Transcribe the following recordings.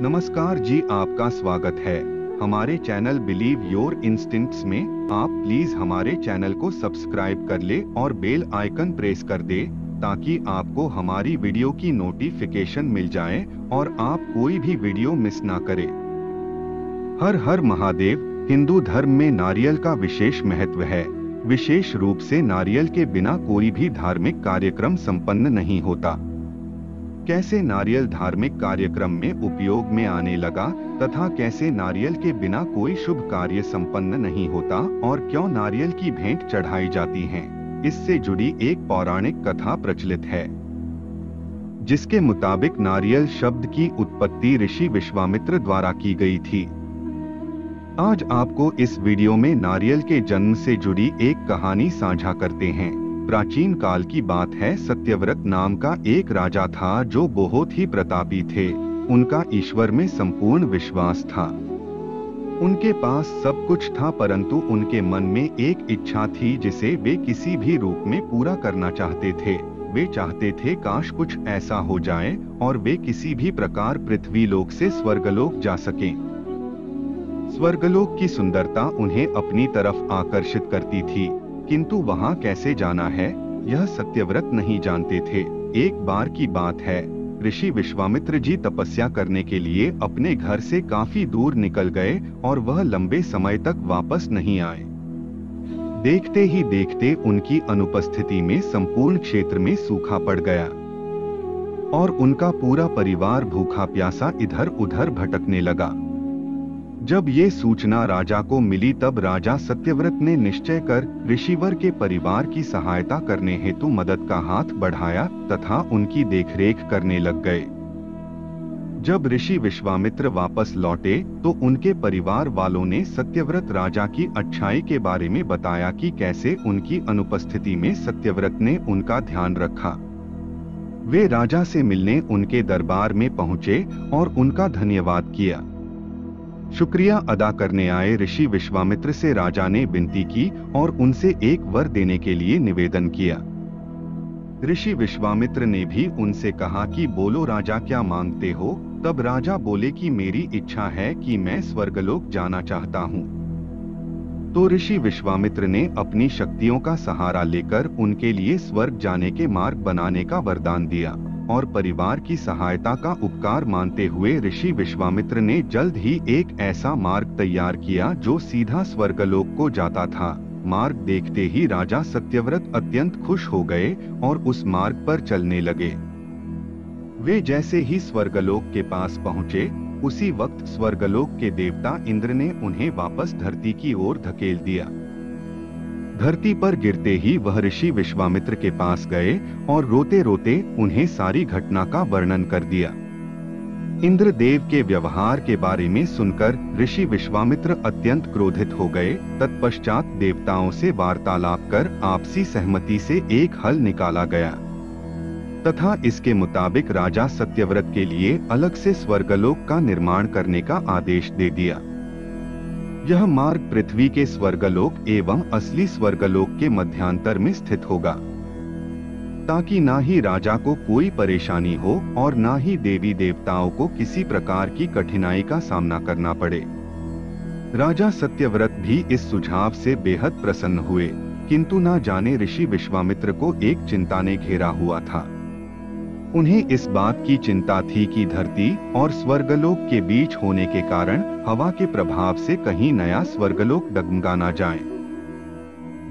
नमस्कार जी, आपका स्वागत है हमारे चैनल बिलीव योर इंस्टिंक्ट्स में। आप प्लीज हमारे चैनल को सब्सक्राइब कर ले और बेल आइकन प्रेस कर दे ताकि आपको हमारी वीडियो की नोटिफिकेशन मिल जाए और आप कोई भी वीडियो मिस ना करें। हर हर महादेव। हिंदू धर्म में नारियल का विशेष महत्व है। विशेष रूप से नारियल के बिना कोई भी धार्मिक कार्यक्रम संपन्न नहीं होता। कैसे नारियल धार्मिक कार्यक्रम में उपयोग में आने लगा तथा कैसे नारियल के बिना कोई शुभ कार्य संपन्न नहीं होता और क्यों नारियल की भेंट चढ़ाई जाती हैं, इससे जुड़ी एक पौराणिक कथा प्रचलित है, जिसके मुताबिक नारियल शब्द की उत्पत्ति ऋषि विश्वामित्र द्वारा की गई थी। आज आपको इस वीडियो में नारियल के जन्म से जुड़ी एक कहानी साझा करते हैं। प्राचीन काल की बात है। सत्यव्रत नाम का एक राजा था जो बहुत ही प्रतापी थे। उनका ईश्वर में संपूर्ण विश्वास था। उनके पास सब कुछ था, परंतु उनके मन में एक इच्छा थी जिसे वे किसी भी रूप में पूरा करना चाहते थे। वे चाहते थे काश कुछ ऐसा हो जाए और वे किसी भी प्रकार पृथ्वीलोक से स्वर्गलोक जा सकें। स्वर्गलोक की सुंदरता उन्हें अपनी तरफ आकर्षित करती थी, किंतु वहां कैसे जाना है यह सत्यव्रत नहीं जानते थे। एक बार की बात है, ऋषि विश्वामित्र जी तपस्या करने के लिए अपने घर से काफी दूर निकल गए और वह लंबे समय तक वापस नहीं आए। देखते ही देखते उनकी अनुपस्थिति में संपूर्ण क्षेत्र में सूखा पड़ गया और उनका पूरा परिवार भूखा प्यासा इधर उधर भटकने लगा। जब ये सूचना राजा को मिली तब राजा सत्यव्रत ने निश्चय कर ऋषिवर के परिवार की सहायता करने हेतु मदद का हाथ बढ़ाया तथा उनकी देखरेख करने लग गए। जब ऋषि विश्वामित्र वापस लौटे तो उनके परिवार वालों ने सत्यव्रत राजा की अच्छाई के बारे में बताया कि कैसे उनकी अनुपस्थिति में सत्यव्रत ने उनका ध्यान रखा। वे राजा से मिलने उनके दरबार में पहुंचे और उनका धन्यवाद किया। शुक्रिया अदा करने आए ऋषि विश्वामित्र से राजा ने विनती की और उनसे एक वर देने के लिए निवेदन किया। ऋषि विश्वामित्र ने भी उनसे कहा कि बोलो राजा, क्या मांगते हो? तब राजा बोले कि मेरी इच्छा है कि मैं स्वर्गलोक जाना चाहता हूँ। तो ऋषि विश्वामित्र ने अपनी शक्तियों का सहारा लेकर उनके लिए स्वर्ग जाने के मार्ग बनाने का वरदान दिया और परिवार की सहायता का उपकार मानते हुए ऋषि विश्वामित्र ने जल्द ही एक ऐसा मार्ग तैयार किया जो सीधा स्वर्गलोक को जाता था। मार्ग देखते ही राजा सत्यव्रत अत्यंत खुश हो गए और उस मार्ग पर चलने लगे। वे जैसे ही स्वर्गलोक के पास पहुंचे, उसी वक्त स्वर्गलोक के देवता इंद्र ने उन्हें वापस धरती की ओर धकेल दिया। धरती पर गिरते ही वह ऋषि विश्वामित्र के पास गए और रोते रोते उन्हें सारी घटना का वर्णन कर दिया। इंद्रदेव के व्यवहार के बारे में सुनकर ऋषि विश्वामित्र अत्यंत क्रोधित हो गए। तत्पश्चात देवताओं से वार्तालाप कर आपसी सहमति से एक हल निकाला गया तथा इसके मुताबिक राजा सत्यव्रत के लिए अलग से स्वर्गलोक का निर्माण करने का आदेश दे दिया। यह मार्ग पृथ्वी के स्वर्गलोक एवं असली स्वर्गलोक के मध्यांतर में स्थित होगा, ताकि ना ही राजा को कोई परेशानी हो और ना ही देवी देवताओं को किसी प्रकार की कठिनाई का सामना करना पड़े। राजा सत्यव्रत भी इस सुझाव से बेहद प्रसन्न हुए, किंतु ना जाने ऋषि विश्वामित्र को एक चिंता ने घेरा हुआ था। उन्हें इस बात की चिंता थी कि धरती और स्वर्गलोक के बीच होने के कारण हवा के प्रभाव से कहीं नया स्वर्गलोक डगमगा ना जाए।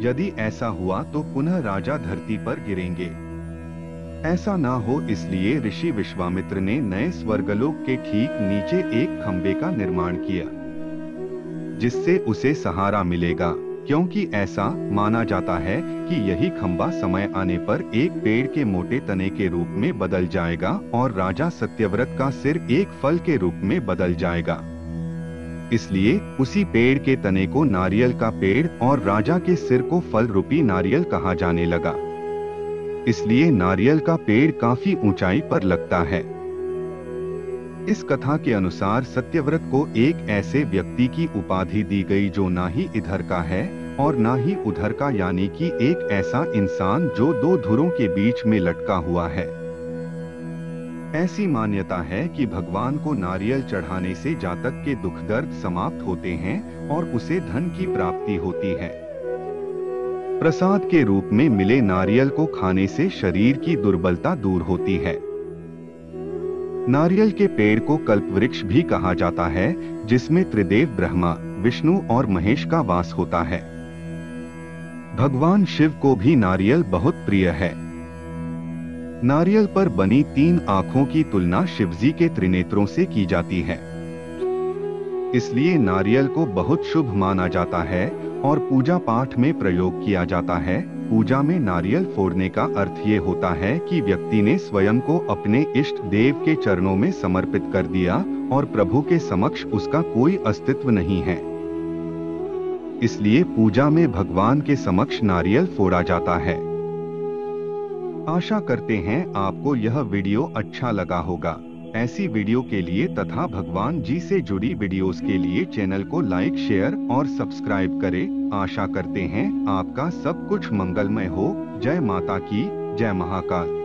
यदि ऐसा हुआ तो पुनः राजा धरती पर गिरेंगे। ऐसा ना हो, इसलिए ऋषि विश्वामित्र ने नए स्वर्गलोक के ठीक नीचे एक खंबे का निर्माण किया, जिससे उसे सहारा मिलेगा, क्योंकि ऐसा माना जाता है कि यही खंबा समय आने पर एक पेड़ के मोटे तने के रूप में बदल जाएगा और राजा सत्यव्रत का सिर एक फल के रूप में बदल जाएगा। इसलिए उसी पेड़ के तने को नारियल का पेड़ और राजा के सिर को फल रूपी नारियल कहा जाने लगा। इसलिए नारियल का पेड़ काफी ऊंचाई पर लगता है। इस कथा के अनुसार सत्यव्रत को एक ऐसे व्यक्ति की उपाधि दी गई जो ना ही इधर का है और ना ही उधर का, यानी कि एक ऐसा इंसान जो दो धुरों के बीच में लटका हुआ है। ऐसी मान्यता है कि भगवान को नारियल चढ़ाने से जातक के दुख दर्द समाप्त होते हैं और उसे धन की प्राप्ति होती है। प्रसाद के रूप में मिले नारियल को खाने से शरीर की दुर्बलता दूर होती है। नारियल के पेड़ को कल्पवृक्ष भी कहा जाता है, जिसमें त्रिदेव ब्रह्मा, विष्णु और महेश का वास होता है। भगवान शिव को भी नारियल बहुत प्रिय है। नारियल पर बनी 3 आंखों की तुलना शिवजी के त्रिनेत्रों से की जाती है। इसलिए नारियल को बहुत शुभ माना जाता है और पूजा पाठ में प्रयोग किया जाता है। पूजा में नारियल फोड़ने का अर्थ ये होता है कि व्यक्ति ने स्वयं को अपने इष्ट देव के चरणों में समर्पित कर दिया और प्रभु के समक्ष उसका कोई अस्तित्व नहीं है। इसलिए पूजा में भगवान के समक्ष नारियल फोड़ा जाता है। आशा करते हैं आपको यह वीडियो अच्छा लगा होगा। ऐसी वीडियो के लिए तथा भगवान जी से जुड़ी वीडियोस के लिए चैनल को लाइक, शेयर और सब्सक्राइब करें। आशा करते हैं आपका सब कुछ मंगलमय हो। जय माता की, जय महाकाल।